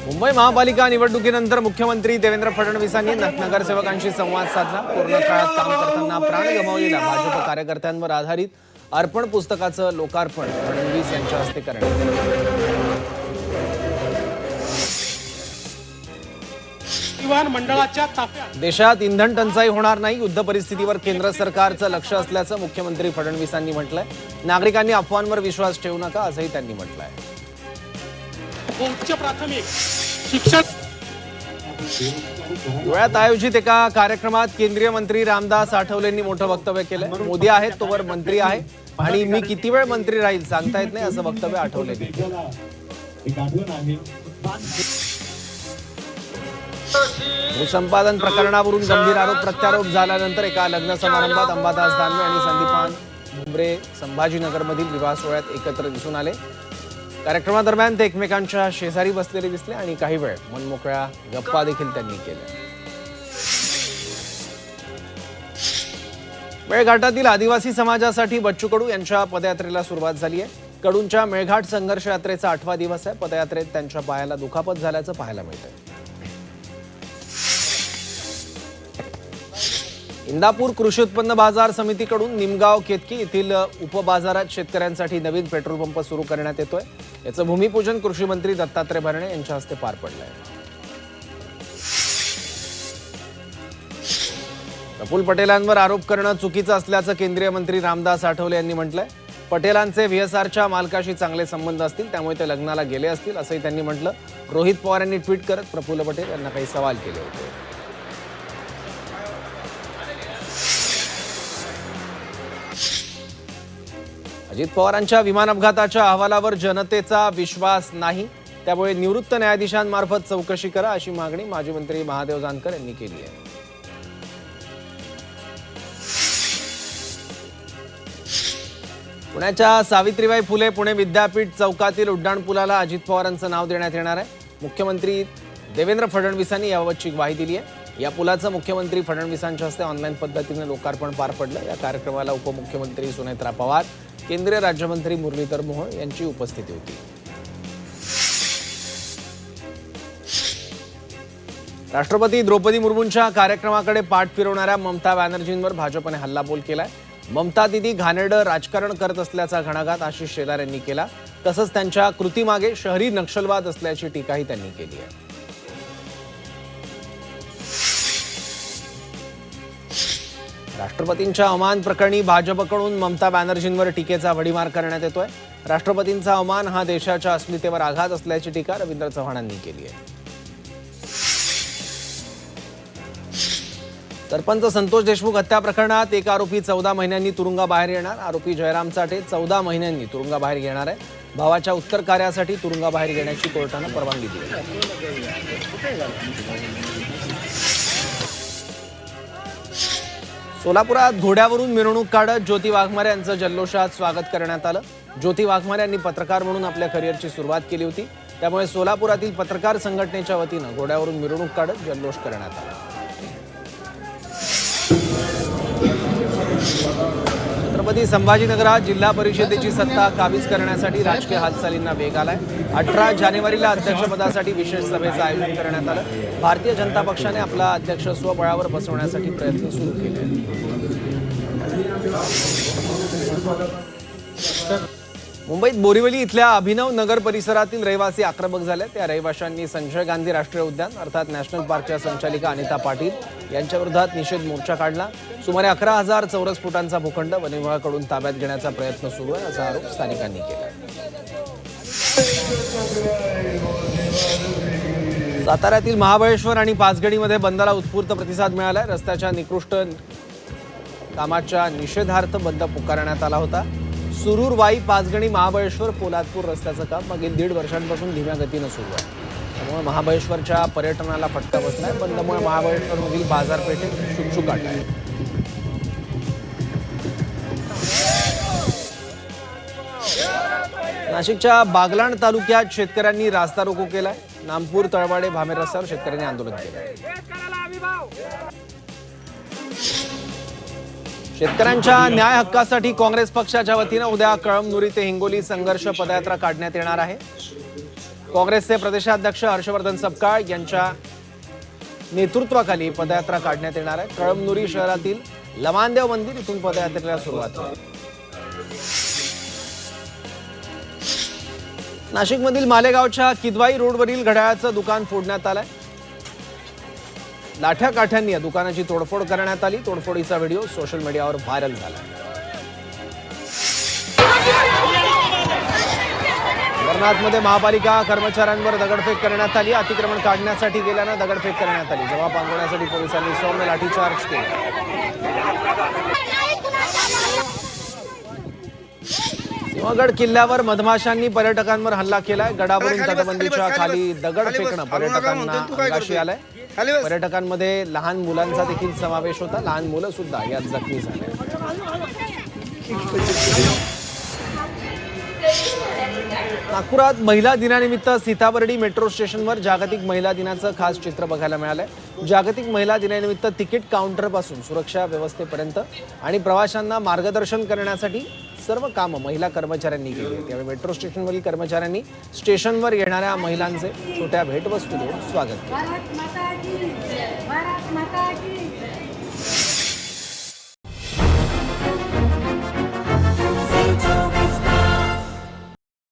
मुंबई महापालिका निवडणुकीनंतर मुख्यमंत्री देवेंद्र फडणवीसांनी नगरसेवकांशी संवाद साधला। कोरोना काळात काम करताना प्राण गमावलेल्या भाजप कार्यकर्त्यांवर आधारित अर्पण पुस्तकाचं लोकार्पण फडणवीस यांच्या हस्ते करण्यात आलं। मंडळाच्या ताफ्यात देशात इंधन टंचाई होणार नाही, युद्ध परिस्थितीवर केंद्र सरकारचं लक्ष असल्याचं मुख्यमंत्री फडणवीसांनी म्हटलंय। नागरिकांनी अफवांवर विश्वास ठेवू नका असंही त्यांनी म्हटलंय। उच्च प्राथमिक शिक्षण धुळ्यात आयोजित एका कार्यक्रमात केंद्रीय मंत्री रामदास आठवलेंनी मोठं वक्तव्य केलंय। मोदी आहेत तोवर मंत्री आहे आणि मी किती वेळ मंत्री राहील सांगता येत नाही असं वक्तव्य आठवलेंनी केलं। भूसंपादन प्रकरणावरून गंभीर आरोप प्रत्यारोप झाल्यानंतर एका लग्न समारंभात अंबादास दानवे आणि संदीपान भुमरे संभाजीनगरमधील विवाह सोहळ्यात एकत्र दिसून आले। कार्यक्रमादरम्यान ते एकमेकांच्या शेजारी बसलेले दिसले आणि काही वेळ मनमोकळ्या गप्पा देखील त्यांनी केल्या। मेळघाटातील आदिवासी समाजासाठी बच्चू कडू यांच्या पदयात्रेला सुरुवात झाली आहे। कडूंच्या मेळघाट संघर्ष यात्रेचा 8वा दिवस आहे। पदयात्रेत त्यांच्या पायाला दुखापत झाल्याचं पाहायला मिळतंय। इंदापूर कृषी उत्पन्न बाजार समितीकडून निमगाव केतकी येथील उपबाजारात शेतकऱ्यांसाठी नवीन पेट्रोल पंप सुरू करण्यात येतोय। याचं भूमिपूजन कृषी मंत्री दत्तात्रय भरणे यांच्या हस्ते पार पडलंय। प्रफुल्ल पटेलांवर आरोप करणं चुकीचं असल्याचं केंद्रीय मंत्री रामदास आठवले यांनी म्हटलंय। पटेलांचे व्हीएसआरच्या मालकाशी चांगले संबंध असतील, त्यामुळे ते लग्नाला गेले असतील असंही त्यांनी म्हटलं। रोहित पवार यांनी ट्विट करत प्रफुल्ल पटेल यांना काही सवाल केले होते। अजित पवारांच्या विमान अपघाताच्या अहवालावर जनतेचा विश्वास नाही, त्यामुळे निवृत्त न्यायाधीशांमार्फत चौकशी करा अशी मागणी माजी मंत्री महादेव जानकर यांनी केली आहे। पुण्याच्या सावित्रीबाई फुले पुणे विद्यापीठ चौकातील उड्डाणपुलाला अजित पवारांचं नाव देण्यात येणार आहे। मुख्यमंत्री देवेंद्र फडणवीसांनी याबाबतची ग्वाही दिली आहे। या पुलाचं मुख्यमंत्री फडणवीसांच्या हस्ते ऑनलाईन पद्धतीने लोकार्पण पार पडलं। या कार्यक्रमाला उपमुख्यमंत्री सुनेत्रा पवार, केंद्रीय राज्यमंत्री मुरलीधर मोहोळ यांची उपस्थिती होती। राष्ट्रपती द्रौपदी मुर्मूंच्या कार्यक्रमाकडे पाठ फिरवणाऱ्या ममता बॅनर्जींवर भाजपने हल्लाबोल केलाय। ममता दिदी घाणेरडं राजकारण करत असल्याचा घणाघात आशिष शेलार यांनी केला। तसंच त्यांच्या कृतीमागे शहरी नक्षलवाद असल्याची टीकाही त्यांनी केली आहे। राष्ट्रपतींच्या अवमान प्रकरणी भाजपकडून ममता बॅनर्जींवर टीकेचा भडीमार करण्यात येतोय। राष्ट्रपतींचा अवमान हा देशाच्या अस्मितेवर आघात असल्याची टीका रवींद्र चव्हाणांनी केली आहे। सरपंच संतोष देशमुख हत्या प्रकरणात एक आरोपी 14 महिन्यांनी तुरुंगाबाहेर येणार। आरोपी जयराम चाटे 14 महिन्यांनी तुरुंगाबाहेर येणार आहे। भावाच्या उत्तर कार्यासाठी तुरुंगाबाहेर येण्याची कोर्टानं परवानगी दिली आहे। सोलापुरात घोड्यावरून मिरवणूक काढत ज्योती वाघमारे यांचं जल्लोषात स्वागत करण्यात आलं। ज्योती वाघमारे यांनी पत्रकार म्हणून आपल्या करिअरची सुरुवात केली होती, त्यामुळे सोलापुरातील पत्रकार संघटनेच्या वतीनं घोड्यावरून मिरवणूक काढत जल्लोष करण्यात आला। छत्रपती संभाजीनगरात जिल्हा परिषदेची सत्ता काबीज करण्यासाठी राजकीय हालचालींना वेग आलाय। 18 जानेवारीला अध्यक्षपदासाठी विशेष सभेचं आयोजन करण्यात आलं। भारतीय जनता पक्षाने आपला अध्यक्ष स्वबळावर बसवण्यासाठी प्रयत्न सुरू केले आहेत। मुंबईत बोरिवली इथल्या अभिनव नगर परिसरातील रहिवासी आक्रमक झालेत। त्या रहिवाशांनी संजय गांधी राष्ट्रीय उद्यान अर्थात नॅशनल पार्कच्या संचालिका अनिता पाटील यांच्या विरोधात निषेध मोर्चा काढला। सुमारे 11,000 चौरस फुटांचा भूखंड वनविभागाकडून ताब्यात घेण्याचा प्रयत्न सुरू आहे असा आरोप स्थानिकांनी केला। साताऱ्यातील महाबळेश्वर आणि पाचगणीमध्ये बंदला उत्स्फूर्त प्रतिसाद मिळाला। रस्त्याच्या निकृष्ट कामाच्या निषेधार्थ बंद पुकारण्यात आला होता। सुरूर वाई पाचगणी महाबळेश्वर पोलादपूर रस्त्याचं काम मागील 1.5 वर्षांपासून धीम्या गतीनं सुरू आहे, त्यामुळे महाबळेश्वरच्या पर्यटनाला फटका बसलाय। बंदमुळे महाबळेश्वरमधील बाजारपेठेत शुकशुकाट आहे। नाशिकच्या बागलाण तालुक्यात शेतकऱ्यांनी रास्ता रोको केलाय। नामपूर, तळवाडे, भामेर रस्त्यावर शेतकऱ्यांनी आंदोलन केलं। शेतकऱ्यांच्या न्याय हक्कासाठी काँग्रेस पक्षाच्या वतीनं उद्या कळमनुरी ते हिंगोली संघर्ष पदयात्रा काढण्यात येणार आहे. काँग्रेसचे प्रदेशाध्यक्ष हर्षवर्धन सपकाळ यांच्या नेतृत्वाखाली पदयात्रा काढण्यात येणार आहे. कळमनुरी शहरातील लमानदेव मंदिर इथून पदयात्रेला सुरुवात होईल. नाशिकमधील मालेगावच्या किदवाई रोडवरील घड्याळाचं दुकान फोडण्यात आलंय. लाठ्या काठ्यांनी या दुकानाची तोडफोड करण्यात आली. तोडफोडीचा व्हिडिओ सोशल मीडियावर व्हायरल झाला. अंबरनाथमध्ये महापालिका कर्मचाऱ्यांवर दगडफेक करण्यात आली. अतिक्रमण काढण्यासाठी गेल्यानं दगडफेक करण्यात आली. जबाब पांगवण्यासाठी पोलिसांनी सौम्य लाठीचार्ज केला. सिंहगड किल्ल्यावर मधमाशांनी पर्यटकांवर हल्ला केलाय. गडावरून तटबंदीच्या खाली दगड फेकणं पर्यटकांना अंगाशी आलंय. पर्यटकांमध्ये लहान मुलांचा देखील समावेश होता. लहान मुलं सुद्धा यात जखमी झाले. नागपुरात महिला दिनानिमित्त सीताबर्डी मेट्रो स्टेशनवर जागतिक महिला दिनाचं खास चित्र बघायला मिळालंय. जागतिक महिला दिनानिमित्त तिकीट काउंटरपासून सुरक्षा व्यवस्थेपर्यंत आणि प्रवाशांना मार्गदर्शन करण्यासाठी सर्व कामं महिला कर्मचाऱ्यांनी केली आहेत. त्यावेळी मेट्रो स्टेशनवरील कर्मचाऱ्यांनी स्टेशनवर येणाऱ्या महिलांचे छोट्या भेटवस्तू देऊन स्वागत केलं.